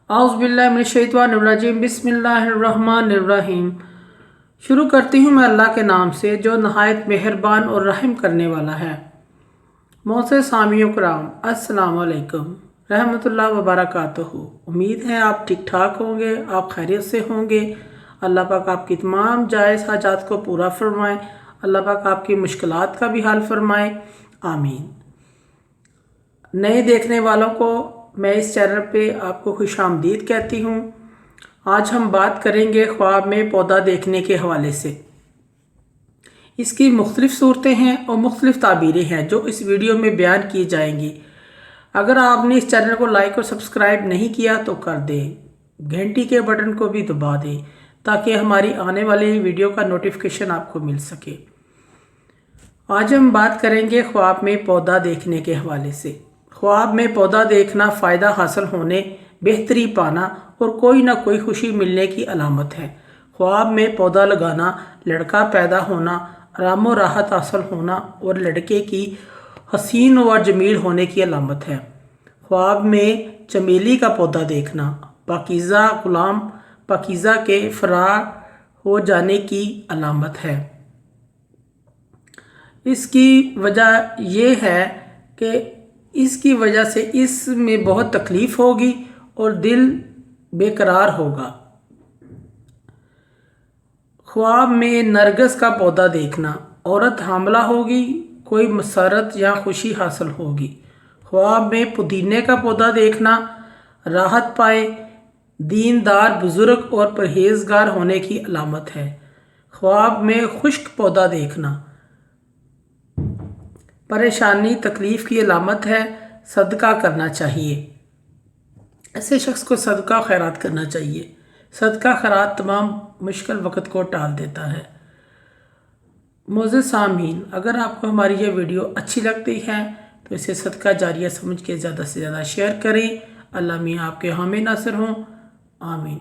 औज़ बिल्लाहि मिनश्शैतानिर्रजीम बिस्मिल्लाहिर्रहमानिर्रहीम। शुरू करती हूँ मैं अल्लाह के नाम से जो नहायत मेहरबान और रहम करने वाला है। मोअज़्ज़ज़ सामियों कराम, अस्सलामु अलैकुम रहमतुल्लाहि व बरकातुहू। उम्मीद है आप ठीक ठाक होंगे, आप खैरियत से होंगे। अल्लाह पाक आपकी तमाम जायज़ हाजात को पूरा फरमाए। अल्लाह पाक आपकी मुश्किलात का भी हल फरमाए, आमीन। नए देखने वालों को मैं इस चैनल पे आपको खुशामदीद कहती हूँ। आज हम बात करेंगे ख्वाब में पौधा देखने के हवाले से। इसकी मुख्तलिफ़ सूरतें हैं और मुख्तलिफ़ ताबीरें हैं जो इस वीडियो में बयान की जाएंगी। अगर आपने इस चैनल को लाइक और सब्सक्राइब नहीं किया तो कर दें, घंटी के बटन को भी दबा दें ताकि हमारी आने वाली वीडियो का नोटिफिकेशन आपको मिल सके। आज हम बात करेंगे ख्वाब में पौधा देखने के हवाले से। ख्वाब में पौधा देखना फ़ायदा हासिल होने, बेहतरी पाना और कोई ना कोई खुशी मिलने की अलामत है। ख्वाब में पौधा लगाना लड़का पैदा होना, आराम और राहत हासिल होना और लड़के की हसीन व जमील होने की अलामत है। ख्वाब में चमेली का पौधा देखना पाकीज़ा गुलाम पाकीज़ा के फरार हो जाने की अलामत है। इसकी वजह यह है कि इसकी वजह से इसमें बहुत तकलीफ़ होगी और दिल बेकरार होगा। ख्वाब में नरगिस का पौधा देखना, औरत हामला होगी, कोई मसरत या खुशी हासिल होगी। ख्वाब में पुदीने का पौधा देखना, राहत पाए, दीनदार बुजुर्ग और परहेजगार होने की अलामत है। ख्वाब में खुश्क पौधा देखना परेशानी तकलीफ़ की अलामत है, सदका करना चाहिए। ऐसे शख्स को सदका खैरात करना चाहिए। सदका खैरात तमाम मुश्किल वक़्त को टाल देता है। मोअज़्ज़ज़ सामीन, अगर आपको हमारी ये वीडियो अच्छी लगती है तो इसे सदका जारिया समझ के ज़्यादा से ज़्यादा शेयर करें। अल्लाह मियाँ आपके हामी नासिर हों, आमीन।